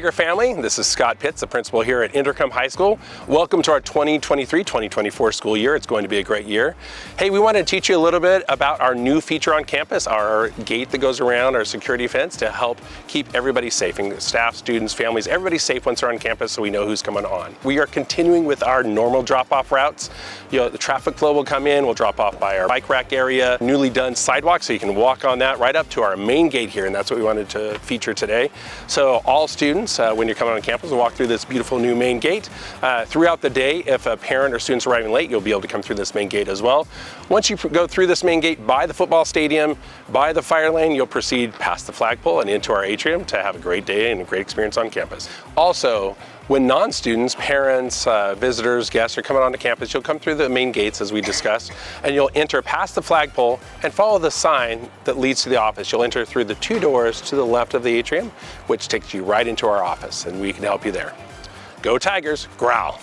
Tiger family, this is Scott Pitts, the principal here at Inderkum High School. Welcome to our 2023-2024 school year. It's going to be a great year. Hey, we want to teach you a little bit about our new feature on campus, our gate that goes around our security fence to help keep everybody safe, and staff, students, families, everybody safe once they're on campus so we know who's coming on. We are continuing with our normal drop-off routes. The traffic flow will come in, we'll drop off by our bike rack area, newly done sidewalk so you can walk on that right up to our main gate here, and that's what we wanted to feature today. So all students, when you're coming on campus, will walk through this beautiful new main gate. Throughout the day, if a parent or student's arriving late, you'll be able to come through this main gate as well. Once you go through this main gate by the football stadium, by the fire lane, you'll proceed past the flagpole and into our atrium to have a great day and a great experience on campus. Also, when non-students, parents, visitors, guests are coming onto campus, you'll come through the main gates as we discussed, and you'll enter past the flagpole and follow the sign that leads to the office. You'll enter through the two doors to the left of the atrium, which takes you right into our office, and we can help you there. Go Tigers, growl.